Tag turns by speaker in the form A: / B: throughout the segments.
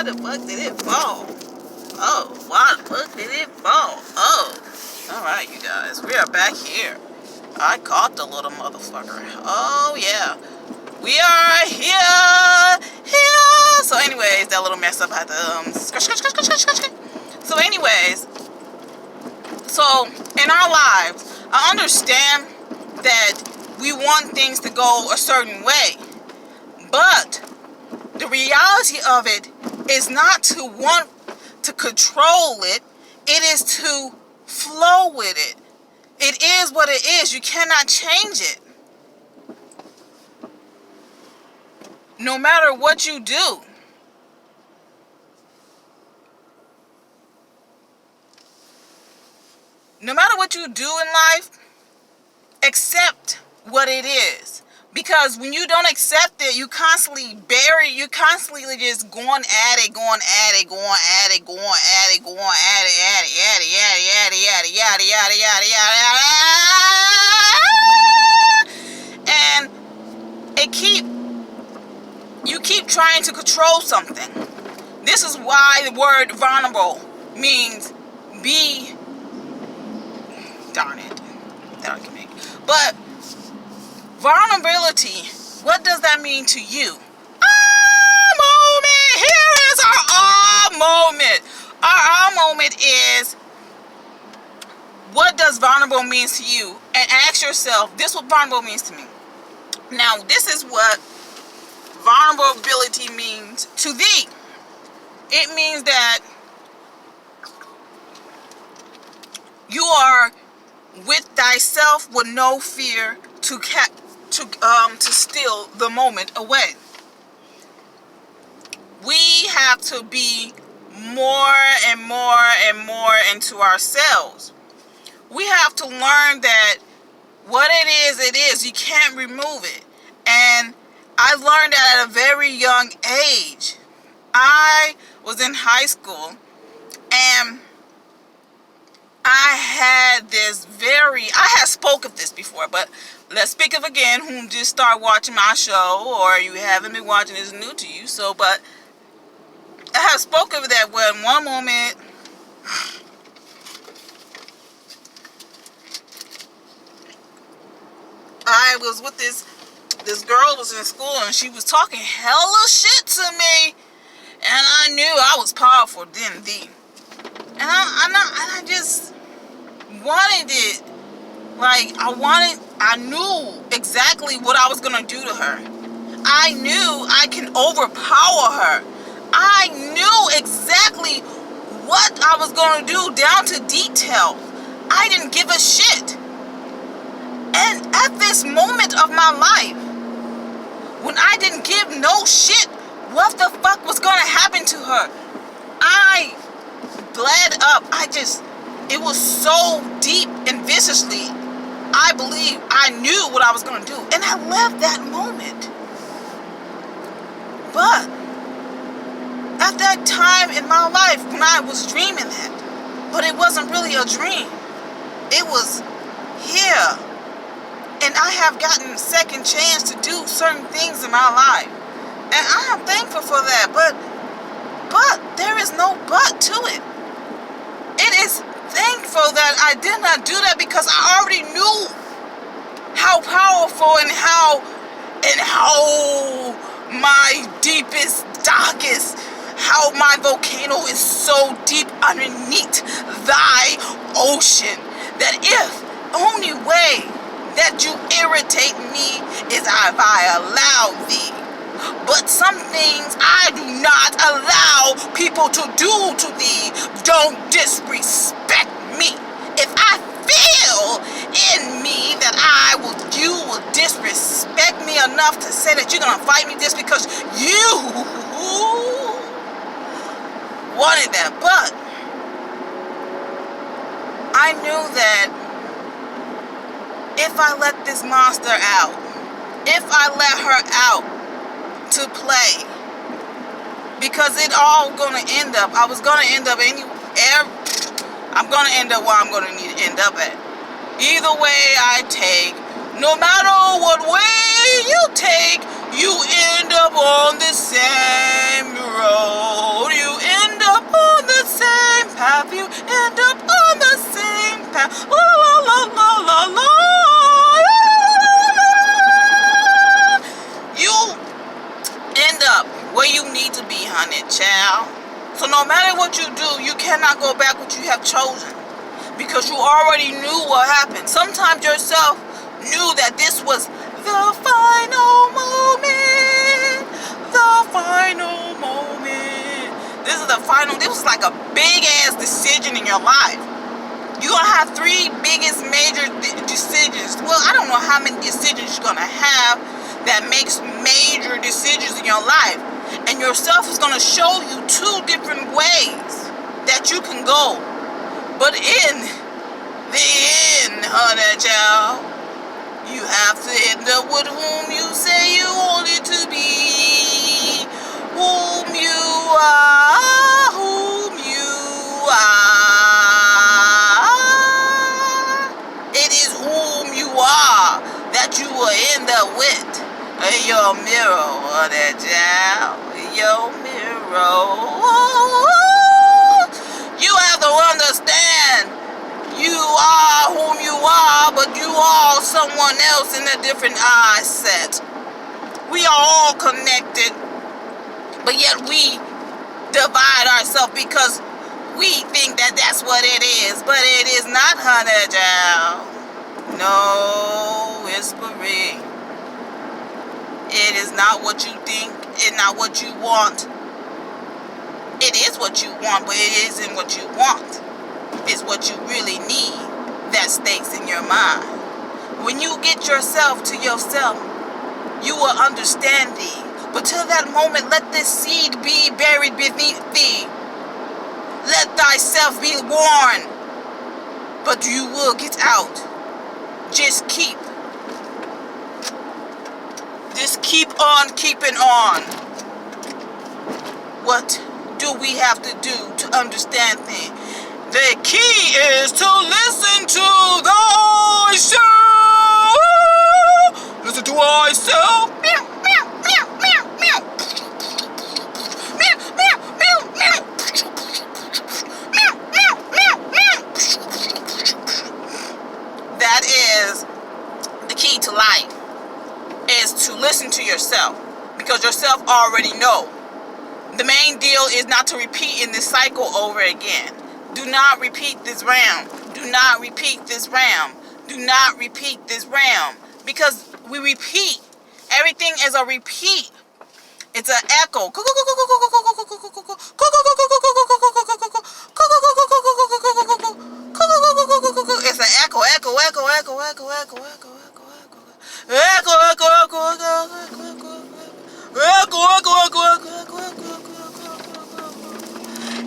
A: why the fuck did it fall? Oh, why the fuck did it fall? Oh. Alright, you guys. We are back here. I caught the little motherfucker. Oh, yeah. We are here. So anyways, that little mess up had to, So anyways, so in our lives, I understand that we want things to go a certain way. But the reality of it is not to want to control it. It is to flow with it. It is what it is. You cannot change it. No matter what you do. No matter what you do in life, accept what it is. Because when you don't accept it, you constantly bury, you're constantly just going at it, going at it, going at it, going at it, going at it, yada, yada, yada, yada, yada, yada, yada, yada. And you keep trying to control something. This is why the word vulnerable means be, darn it, that I can make. But vulnerability, what does that mean to you? Ah moment! Here is our ah moment. Our ah moment is, what does vulnerable means to you? And ask yourself, this is what vulnerable means to me. Now, this is what vulnerability means to thee. It means that you are with thyself with no fear to steal the moment away. We have to be more and more and more into ourselves. We have to learn that what it is. You can't remove it. And I learned that at a very young age. I was in high school and I had spoke of this before, but let's speak of again who just start watching my show, or you haven't been watching, it's new to you. So, but I have spoke of that when one moment I was with this girl was in school and she was talking hella shit to me, and I knew I was powerful then. And I just wanted it. Like, I knew exactly what I was going to do to her. I knew I can overpower her. I knew exactly what I was going to do down to detail. I didn't give a shit. And at this moment of my life, when I didn't give no shit, what the fuck was going to happen to her? I bled up. It was so deep and viciously. I believe I knew what I was going to do. And I left that moment. But at that time in my life when I was dreaming that, but it wasn't really a dream. It was here. And I have gotten a second chance to do certain things in my life. And I am thankful for that. But there is no but to it. It is thankful that I did not do that, because I already knew how powerful and how my deepest, darkest, how my volcano is so deep underneath thy ocean, that if only way that you irritate me is if I allow thee. But some things I do not allow people to do to thee. Don't disrespect me. If I feel in me that you will disrespect me enough to say that you're gonna fight me just because you wanted that. But I knew that if I let this monster out, if I let her out to play, because it all gonna end up, I'm gonna end up where I'm gonna need to end up at. Either way I take, no matter what way you take, you end up on the same road. So no matter what you do, you cannot go back what you have chosen. Because you already knew what happened. Sometimes yourself knew that this was the final moment. The final moment. This is the final. This was like a big ass decision in your life. You're going to have 3 biggest major decisions. Well, I don't know how many decisions you're going to have that makes major decisions in your life. And yourself is going to show you 2 different ways that you can go. But in the end, honey child, you have to end up with whom you say you want it to be. Whom you are, whom you are. It is whom you are that you will end up with. Your mirror, honey child. Your mirror. You have to understand you are whom you are, but you are someone else in a different eye set. We are all connected, but yet we divide ourselves because we think that that's what it is, but it is not, honey child. No whispering. It is not what you think. It's not what you want. It is what you want, but it isn't what you want. It's what you really need that stakes in your mind. When you get yourself to yourself, you will understand thee. But till that moment, let this seed be buried beneath thee. Let thyself be warned. But you will get out. Just keep on keeping on. What do we have to do to understand things? The key is to listen to thyself. Listen to thyself. Meow, meow, meow, meow, meow. Meow, meow, meow, meow. Meow, meow, meow, meow. That is the key to life, is to listen to yourself, because yourself already know. The main deal is not to repeat in this cycle over again. Do not repeat this round. Do not repeat this round. Do not repeat this round. Because we repeat. Everything is a repeat. It's an echo. It's an echo, echo, echo, echo, echo, echo, echo, echo, echo, echo, echo, echo, echo.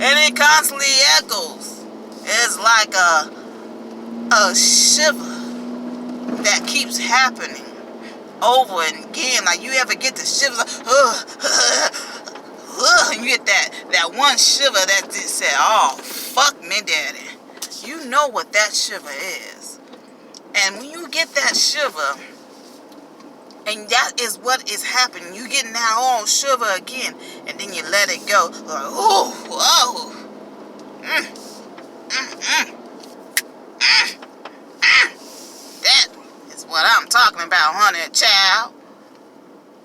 A: And it constantly echoes. It's like a shiver that keeps happening over and again. Like, you ever get the shivers, and you get that one shiver that just said, oh, fuck me, daddy. You know what that shiver is. And when you get that shiver, and that is what is happening, you getting that all shiver again, and then you let it go. Like, ooh, whoa. That is what I'm talking about, honey child.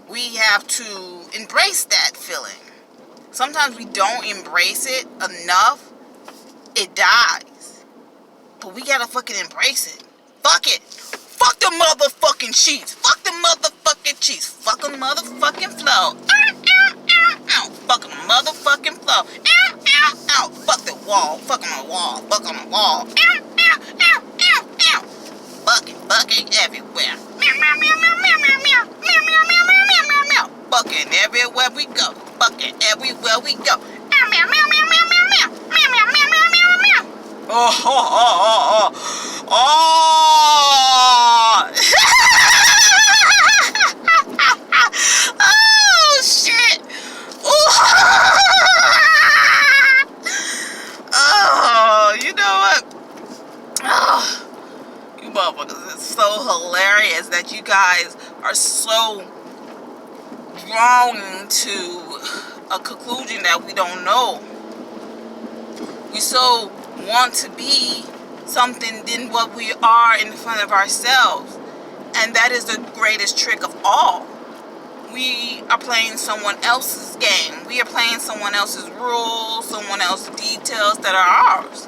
A: We have to embrace that feeling. Sometimes we don't embrace it enough. It dies. But we gotta fucking embrace it. Fuck it. Fuck the motherfucking sheets. Fuck the motherfucking cheese. Fuck the motherfucking flow. Fuck the motherfucking flow. Fuck the wall. Fuck on the wall. Fuck on the wall. Bucking everywhere. Bucking everywhere we go. Bucking everywhere we go. Oh. Oh shit. Oh, you know what? Oh, you motherfuckers, it's so hilarious that you guys are so drawn to a conclusion that we don't know. We so want to be something than what we are in front of ourselves. And that is the greatest trick of all. we are playing someone else's game. We are playing someone else's rules, someone else's details that are ours.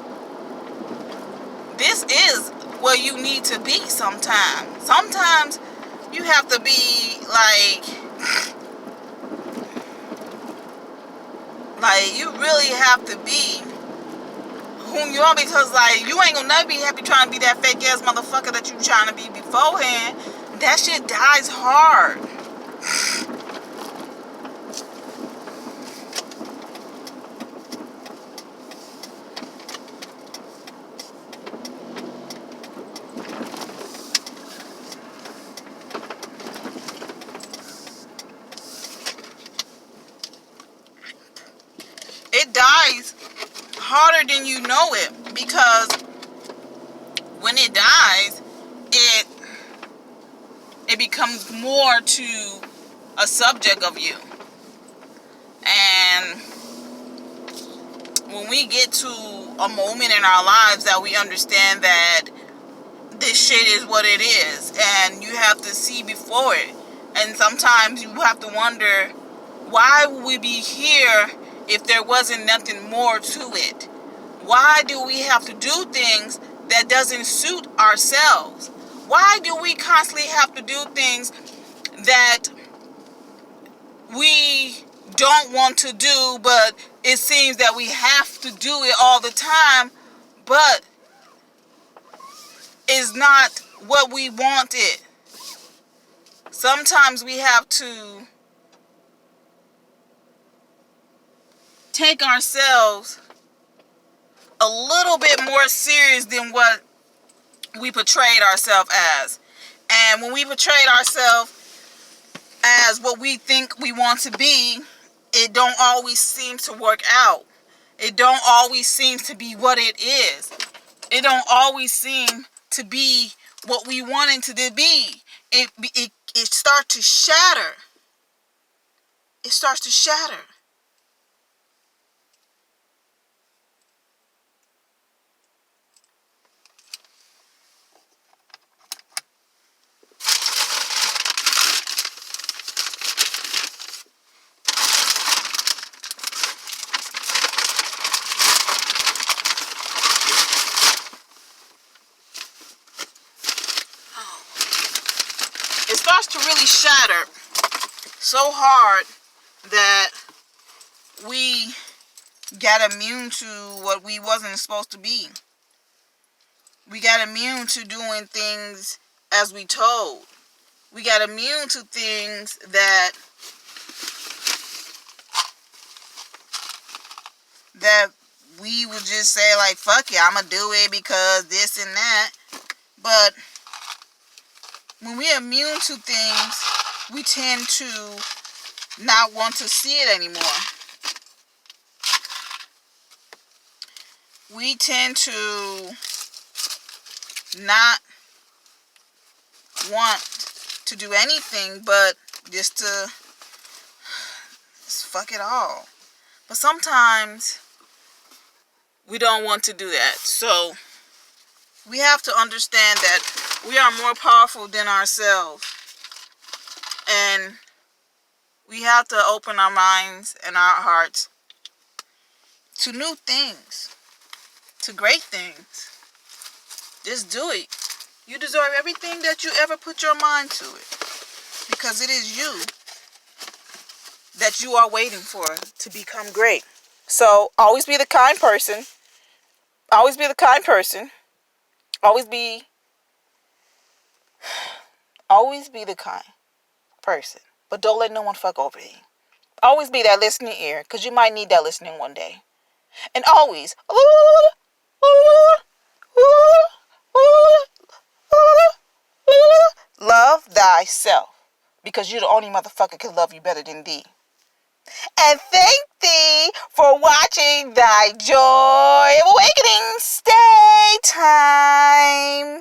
A: This is where you need to be sometimes. Sometimes you have to be like you really have to be whom you are, because like you ain't gonna never be happy trying to be that fake ass motherfucker that you trying to be beforehand. That shit dies hard. It dies harder than you know it, because when it dies, it becomes more to a subject of you. And when we get to a moment in our lives that we understand that this shit is what it is, and you have to see before it, and sometimes you have to wonder, why would we be here if there wasn't nothing more to it? Why do we have to do things that doesn't suit ourselves? Why do we constantly have to do things that we don't want to do, but it seems that we have to do it all the time, but it's not what we wanted? Sometimes we have to take ourselves a little bit more serious than what we portrayed ourselves as. And when we portrayed ourselves as what we think we want to be, it don't always seem to work out. It don't always seem to be what it is. It don't always seem to be what we wanted to be. It starts to shatter. It starts to shatter. It starts to really shatter so hard that we got immune to what we wasn't supposed to be. We got immune to doing things as we told. We got immune to things that we would just say like, fuck it, I'ma do it because this and that. But when we're immune to things, we tend to not want to see it anymore. We tend to not want to do anything but just fuck it all. But sometimes we don't want to do that. So we have to understand that we are more powerful than ourselves. And we have to open our minds and our hearts to new things, to great things. Just do it. You deserve everything that you ever put your mind to it, because it is you that you are waiting for to become great. So always be the kind person. Always be the kind person. Always be the kind person. But don't let no one fuck over you. Always be that listening ear, because you might need that listening one day. And always love thyself, because you're the only motherfucker can love you better than thee. And thank thee for watching thy joy of awakening. Stay time.